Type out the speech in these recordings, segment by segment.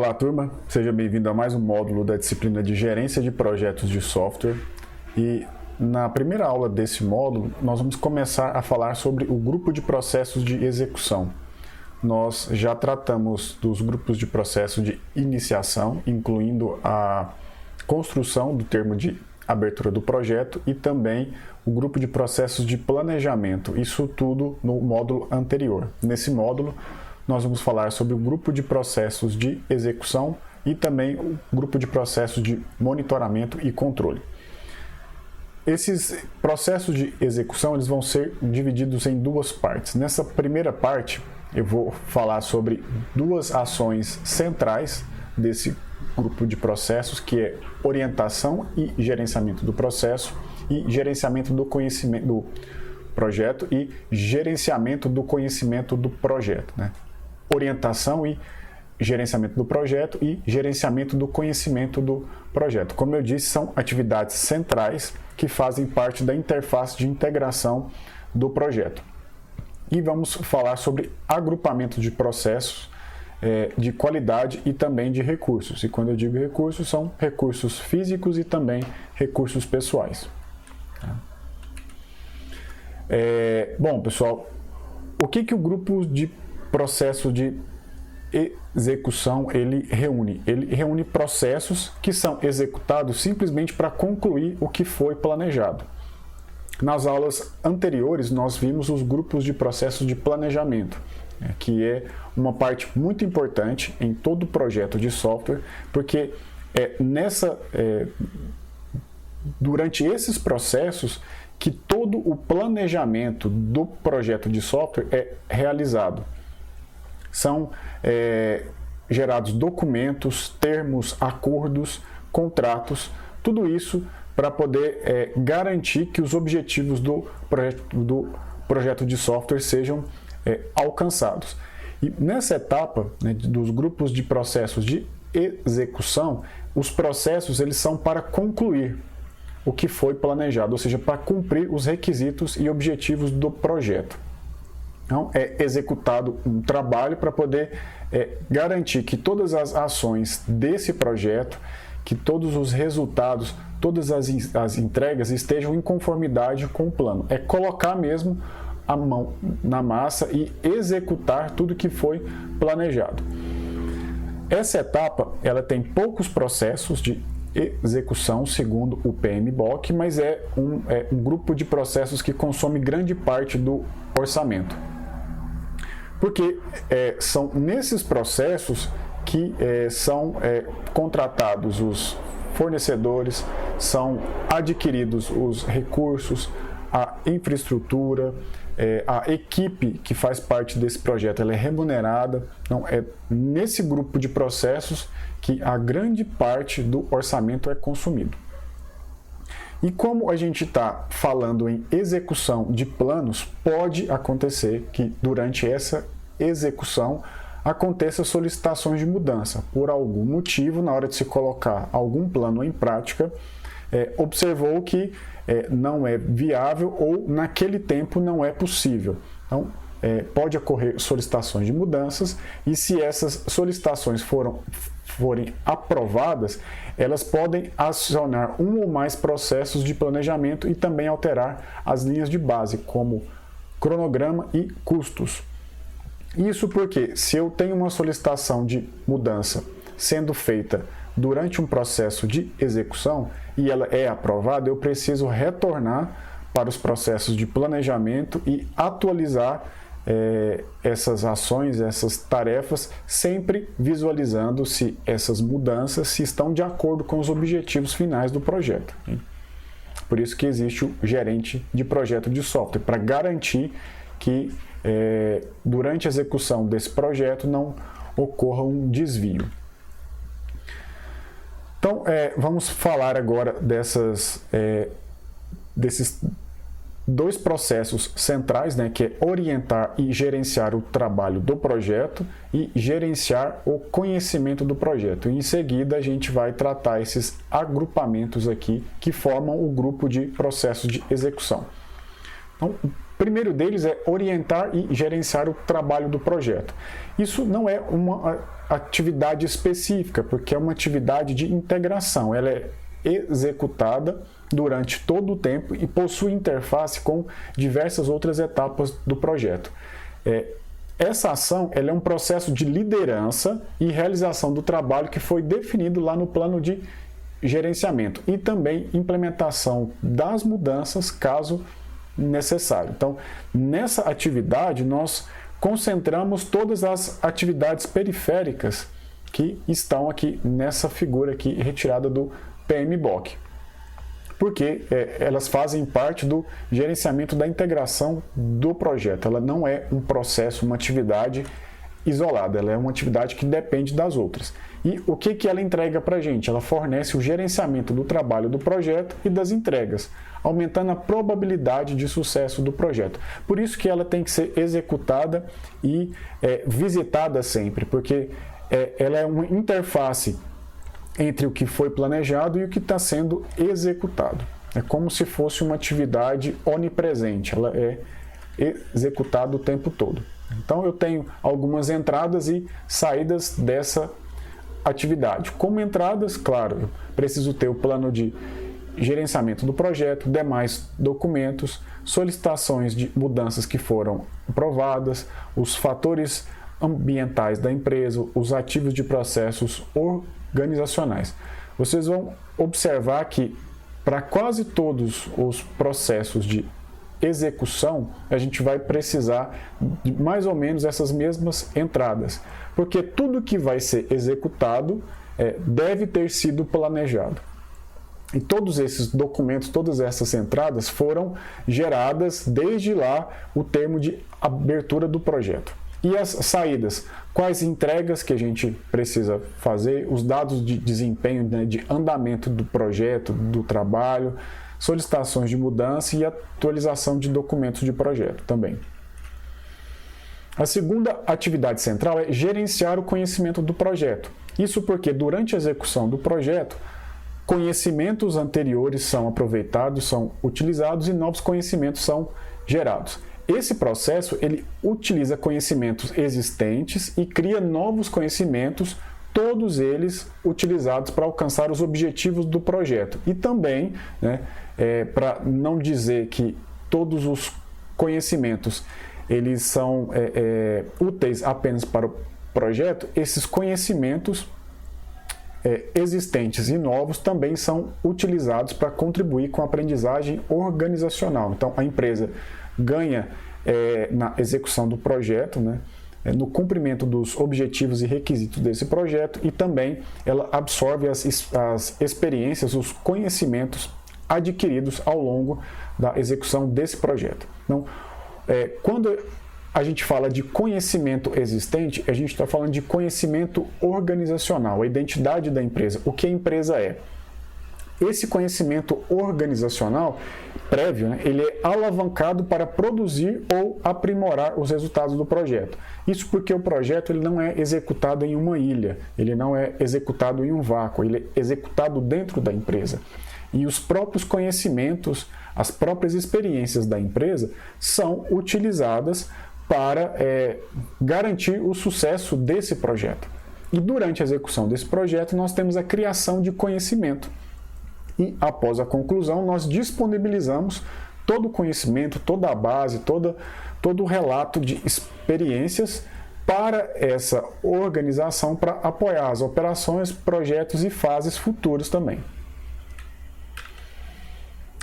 Olá, turma. Seja bem-vindo a mais um módulo da disciplina de Gerência de Projetos de Software. E na primeira aula desse módulo, nós vamos começar a falar sobre o grupo de processos de execução. Nós já tratamos dos grupos de processo de iniciação, incluindo a construção do termo de abertura do projeto e também o grupo de processos de planejamento. Isso tudo no módulo anterior. Nesse módulo, nós vamos falar sobre o grupo de processos de execução e também o grupo de processos de monitoramento e controle. Esses processos de execução eles vão ser divididos em duas partes. Nessa primeira parte, eu vou falar sobre duas ações centrais desse grupo de processos, que é orientação e gerenciamento do processo e gerenciamento do conhecimento do projeto e gerenciamento do conhecimento do projeto, né? Orientação e gerenciamento do projeto e gerenciamento do conhecimento do projeto. Como eu disse, são atividades centrais que fazem parte da interface de integração do projeto. E vamos falar sobre agrupamento de processos de qualidade e também de recursos. E quando eu digo recursos, são recursos físicos e também recursos pessoais. Bom, pessoal, o que o grupo de processo de execução ele reúne? Ele reúne processos que são executados simplesmente para concluir o que foi planejado. Nas aulas anteriores, nós vimos os grupos de processos de planejamento, que é uma parte muito importante em todo projeto de software, porque durante esses processos que todo o planejamento do projeto de software é realizado. São gerados documentos, termos, acordos, contratos, tudo isso para poder garantir que os objetivos do projeto de software sejam alcançados. E nessa etapa, né, dos grupos de processos de execução, os processos eles são para concluir o que foi planejado, ou seja, para cumprir os requisitos e objetivos do projeto. Então, é executado um trabalho para poder garantir que todas as ações desse projeto, que todos os resultados, todas as entregas estejam em conformidade com o plano. É colocar mesmo a mão na massa e executar tudo que foi planejado. Essa etapa ela tem poucos processos de execução segundo o PMBOK, mas é um grupo de processos que consome grande parte do orçamento. Porque são nesses processos que são contratados os fornecedores, são adquiridos os recursos, a infraestrutura, a equipe que faz parte desse projeto ela é remunerada. Então, é nesse grupo de processos que a grande parte do orçamento é consumido. E como a gente está falando em execução de planos, pode acontecer que durante essa execução aconteça solicitações de mudança. Por algum motivo, na hora de se colocar algum plano em prática, observou que não é viável ou naquele tempo não é possível. Então, pode ocorrer solicitações de mudanças e se essas solicitações forem aprovadas, elas podem acionar um ou mais processos de planejamento e também alterar as linhas de base, como cronograma e custos. Isso porque, se eu tenho uma solicitação de mudança sendo feita durante um processo de execução e ela é aprovada, eu preciso retornar para os processos de planejamento e atualizar essas ações, essas tarefas, sempre visualizando se essas mudanças se estão de acordo com os objetivos finais do projeto. Por isso que existe o gerente de projeto de software, para garantir que durante a execução desse projeto não ocorra um desvio. Então, vamos falar agora desses dois processos centrais, né, que é orientar e gerenciar o trabalho do projeto e gerenciar o conhecimento do projeto. E em seguida, a gente vai tratar esses agrupamentos aqui que formam o grupo de processos de execução. Então, o primeiro deles é orientar e gerenciar o trabalho do projeto. Isso não é uma atividade específica, porque é uma atividade de integração. Ela é executada durante todo o tempo e possui interface com diversas outras etapas do projeto. Essa ação ela é um processo de liderança e realização do trabalho que foi definido lá no plano de gerenciamento e também implementação das mudanças caso necessário. Então, nessa atividade, nós concentramos todas as atividades periféricas que estão aqui nessa figura aqui retirada do PMBOK, porque elas fazem parte do gerenciamento da integração do projeto. Ela não é um processo, uma atividade isolada, ela é uma atividade que depende das outras. E o que ela entrega para a gente? Ela fornece o gerenciamento do trabalho do projeto e das entregas, aumentando a probabilidade de sucesso do projeto. Por isso que ela tem que ser executada e visitada sempre, porque ela é uma interface entre o que foi planejado e o que está sendo executado. É como se fosse uma atividade onipresente, ela é executada o tempo todo. Então eu tenho algumas entradas e saídas dessa atividade. Como entradas, claro, eu preciso ter o plano de gerenciamento do projeto, demais documentos, solicitações de mudanças que foram aprovadas, os fatores ambientais da empresa, os ativos de processos organizacionais. Vocês vão observar que para quase todos os processos de execução, a gente vai precisar de mais ou menos essas mesmas entradas, porque tudo que vai ser executado deve ter sido planejado. E todos esses documentos, todas essas entradas foram geradas desde lá o termo de abertura do projeto. E as saídas, quais entregas que a gente precisa fazer, os dados de desempenho, né, de andamento do projeto, do trabalho, solicitações de mudança e atualização de documentos de projeto também. A segunda atividade central é gerenciar o conhecimento do projeto. Isso porque durante a execução do projeto, conhecimentos anteriores são aproveitados, são utilizados e novos conhecimentos são gerados. Esse processo ele utiliza conhecimentos existentes e cria novos conhecimentos, todos eles utilizados para alcançar os objetivos do projeto. E também, né, para não dizer que todos os conhecimentos eles são úteis apenas para o projeto, esses conhecimentos existentes e novos também são utilizados para contribuir com a aprendizagem organizacional. Então, a empresa ganha na execução do projeto, né, no cumprimento dos objetivos e requisitos desse projeto, e também ela absorve as experiências, os conhecimentos adquiridos ao longo da execução desse projeto. Então, quando a gente fala de conhecimento existente, a gente está falando de conhecimento organizacional, a identidade da empresa, o que a empresa é. Esse conhecimento organizacional prévio, né, ele é alavancado para produzir ou aprimorar os resultados do projeto. Isso porque o projeto ele não é executado em uma ilha, ele não é executado em um vácuo, ele é executado dentro da empresa. E os próprios conhecimentos, as próprias experiências da empresa são utilizadas para garantir o sucesso desse projeto. E durante a execução desse projeto, nós temos a criação de conhecimento. E após a conclusão, nós disponibilizamos todo o conhecimento, toda a base, todo o relato de experiências para essa organização para apoiar as operações, projetos e fases futuras também.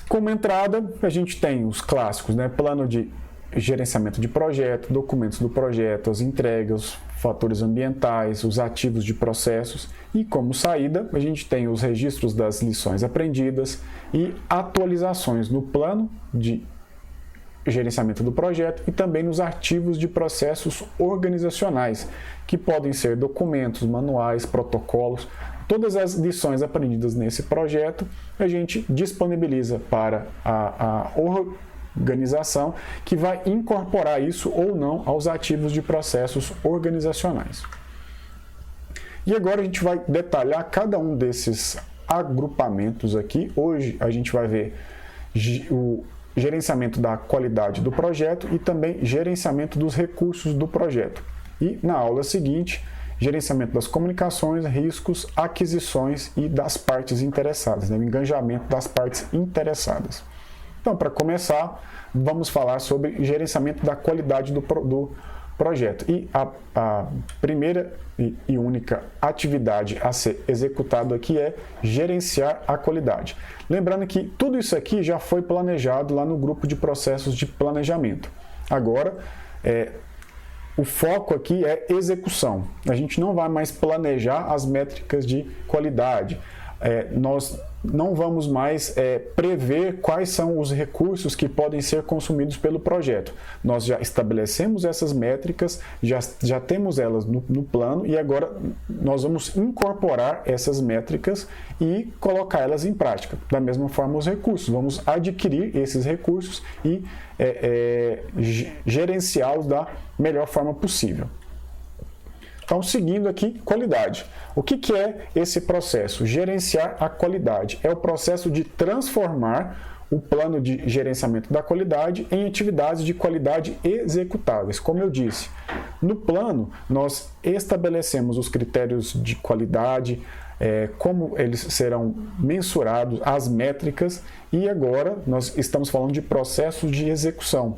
Como entrada, a gente tem os clássicos, né? Plano de gerenciamento de projeto, documentos do projeto, as entregas, fatores ambientais, os ativos de processos, e como saída a gente tem os registros das lições aprendidas e atualizações no plano de gerenciamento do projeto e também nos arquivos de processos organizacionais, que podem ser documentos, manuais, protocolos. Todas as lições aprendidas nesse projeto a gente disponibiliza para a organização, que vai incorporar isso ou não aos ativos de processos organizacionais. E agora a gente vai detalhar cada um desses agrupamentos aqui. Hoje a gente vai ver o gerenciamento da qualidade do projeto e também gerenciamento dos recursos do projeto. E na aula seguinte, gerenciamento das comunicações, riscos, aquisições e das partes interessadas, né? O engajamento das partes interessadas. Então, para começar, vamos falar sobre gerenciamento da qualidade do projeto. E a primeira e única atividade a ser executada aqui é gerenciar a qualidade. Lembrando que tudo isso aqui já foi planejado lá no grupo de processos de planejamento. Agora, o foco aqui é execução. A gente não vai mais planejar as métricas de qualidade. Nós não vamos mais prever quais são os recursos que podem ser consumidos pelo projeto. Nós já estabelecemos essas métricas, já temos elas no plano e agora nós vamos incorporar essas métricas e colocar elas em prática. Da mesma forma, os recursos. Vamos adquirir esses recursos e gerenciá-los da melhor forma possível. Então, seguindo aqui, qualidade. O que é esse processo? Gerenciar a qualidade. É o processo de transformar o plano de gerenciamento da qualidade em atividades de qualidade executáveis. Como eu disse, no plano nós estabelecemos os critérios de qualidade, como eles serão mensurados, as métricas, e agora nós estamos falando de processos de execução.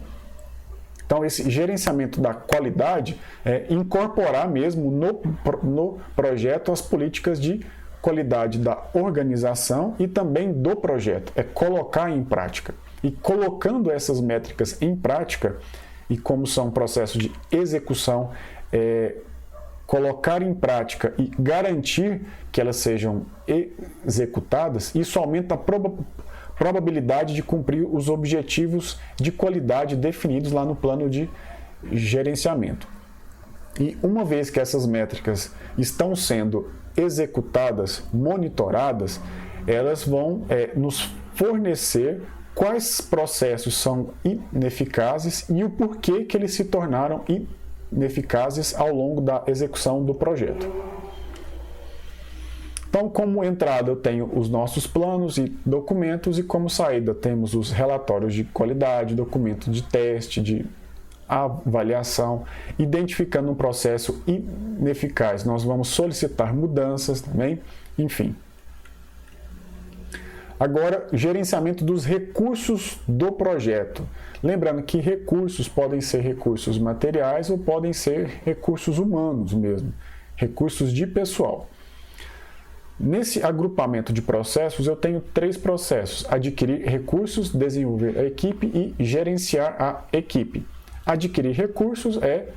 Então, esse gerenciamento da qualidade é incorporar mesmo no projeto as políticas de qualidade da organização e também do projeto. É colocar em prática. E colocando essas métricas em prática, e como são processos de execução, colocar em prática e garantir que elas sejam executadas, isso aumenta a probabilidade de cumprir os objetivos de qualidade definidos lá no plano de gerenciamento. E uma vez que essas métricas estão sendo executadas, monitoradas, elas vão nos fornecer quais processos são ineficazes e o porquê que eles se tornaram ineficazes ao longo da execução do projeto. Então, como entrada eu tenho os nossos planos e documentos e como saída temos os relatórios de qualidade, documentos de teste, de avaliação. Identificando um processo ineficaz, nós vamos solicitar mudanças também, enfim. Agora, gerenciamento dos recursos do projeto. Lembrando que recursos podem ser recursos materiais ou podem ser recursos humanos mesmo, recursos de pessoal. Nesse agrupamento de processos, eu tenho 3 processos: adquirir recursos, desenvolver a equipe e gerenciar a equipe. Adquirir recursos é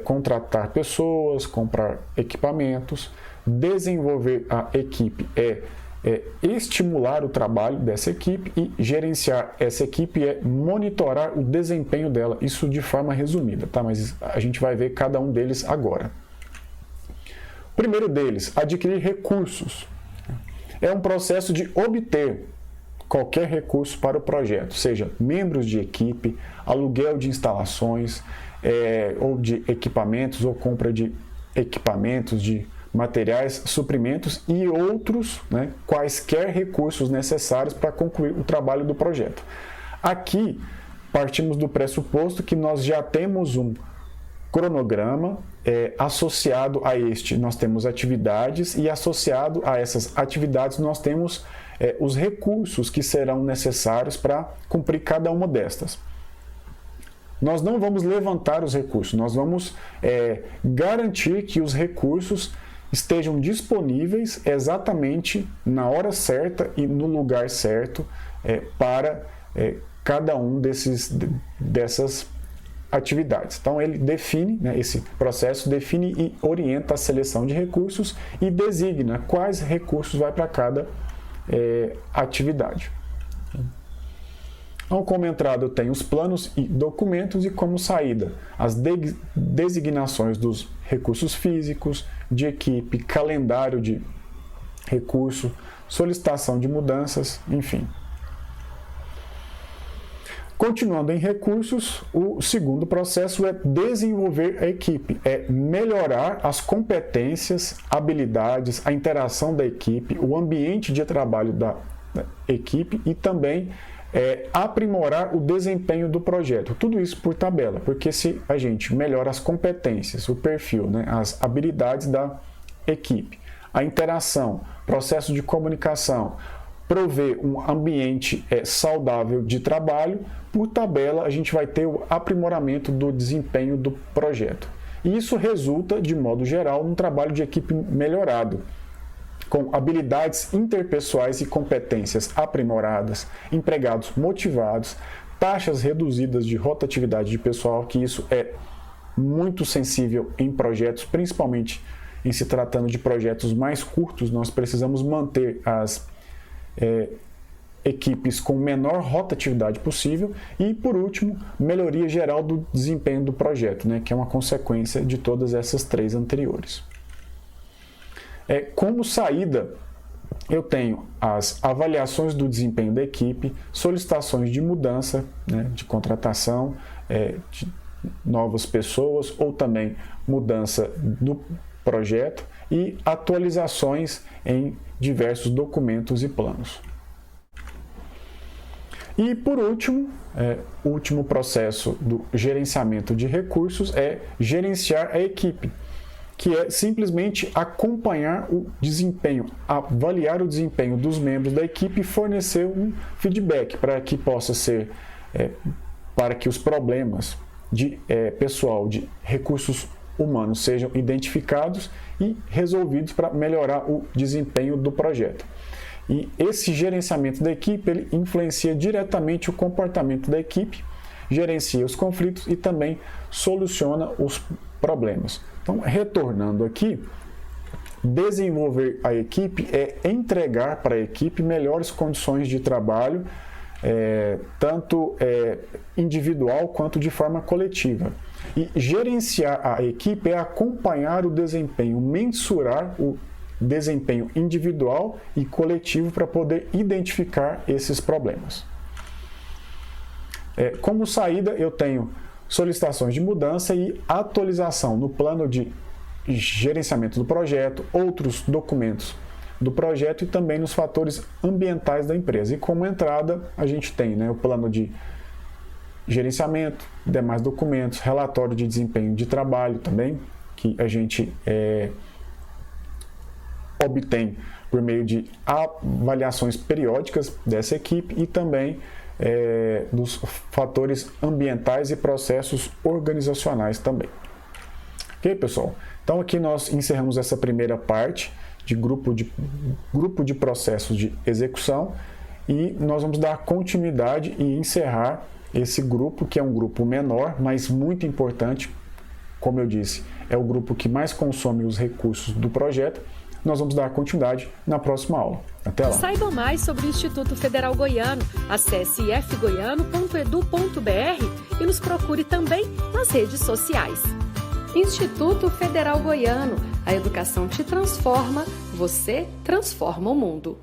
contratar pessoas, comprar equipamentos. Desenvolver a equipe é estimular o trabalho dessa equipe, e gerenciar essa equipe é monitorar o desempenho dela. Isso de forma resumida, tá? Mas a gente vai ver cada um deles agora. O primeiro deles, adquirir recursos. É um processo de obter qualquer recurso para o projeto, seja membros de equipe, aluguel de instalações, ou de equipamentos, ou compra de equipamentos, de materiais, suprimentos e outros, né, quaisquer recursos necessários para concluir o trabalho do projeto. Aqui, partimos do pressuposto que nós já temos um cronograma, associado a este nós temos atividades, e associado a essas atividades nós temos os recursos que serão necessários para cumprir cada uma destas. Nós não vamos levantar os recursos, nós vamos garantir que os recursos estejam disponíveis exatamente na hora certa e no lugar certo para cada um dessas atividades. Então, ele define, né, esse processo define e orienta a seleção de recursos e designa quais recursos vai para cada atividade. Então, como entrada eu tenho os planos e documentos, e como saída as designações dos recursos físicos, de equipe, calendário de recurso, solicitação de mudanças, enfim. Continuando em recursos, o segundo processo é desenvolver a equipe, é melhorar as competências, habilidades, a interação da equipe, o ambiente de trabalho da equipe e também aprimorar o desempenho do projeto. Tudo isso por tabela, porque se a gente melhora as competências, o perfil, né, as habilidades da equipe, a interação, processo de comunicação, prover um ambiente saudável de trabalho, por tabela a gente vai ter o aprimoramento do desempenho do projeto. E isso resulta, de modo geral, num trabalho de equipe melhorado, com habilidades interpessoais e competências aprimoradas, empregados motivados, taxas reduzidas de rotatividade de pessoal, que isso é muito sensível em projetos, principalmente em se tratando de projetos mais curtos. Nós precisamos manter as equipes com menor rotatividade possível e, por último, melhoria geral do desempenho do projeto, né, que é uma consequência de todas essas três anteriores. Como saída, eu tenho as avaliações do desempenho da equipe, solicitações de mudança, né, de contratação de novas pessoas ou também mudança do projeto e atualizações em diversos documentos e planos. E, por último, o último processo do gerenciamento de recursos é gerenciar a equipe, que é simplesmente acompanhar o desempenho, avaliar o desempenho dos membros da equipe e fornecer um feedback para que possa ser, para que os problemas de pessoal, de recursos humanos sejam identificados e resolvidos para melhorar o desempenho do projeto. E esse gerenciamento da equipe, ele influencia diretamente o comportamento da equipe, gerencia os conflitos e também soluciona os problemas. Então, retornando aqui, desenvolver a equipe é entregar para a equipe melhores condições de trabalho, tanto individual quanto de forma coletiva. E gerenciar a equipe é acompanhar o desempenho, mensurar o desempenho individual e coletivo para poder identificar esses problemas. Como saída, eu tenho solicitações de mudança e atualização no plano de gerenciamento do projeto, outros documentos do projeto e também nos fatores ambientais da empresa. E como entrada, a gente tem, né, o plano de gerenciamento, demais documentos, relatório de desempenho de trabalho também, que a gente obtém por meio de avaliações periódicas dessa equipe e também dos fatores ambientais e processos organizacionais também. Ok, pessoal? Então aqui nós encerramos essa primeira parte de grupo de processos de execução e nós vamos dar continuidade e encerrar esse grupo, que é um grupo menor, mas muito importante. Como eu disse, é o grupo que mais consome os recursos do projeto. Nós vamos dar continuidade na próxima aula. Até lá! Saiba mais sobre o Instituto Federal Goiano. Acesse ifgoiano.edu.br e nos procure também nas redes sociais. Instituto Federal Goiano. A educação te transforma, você transforma o mundo.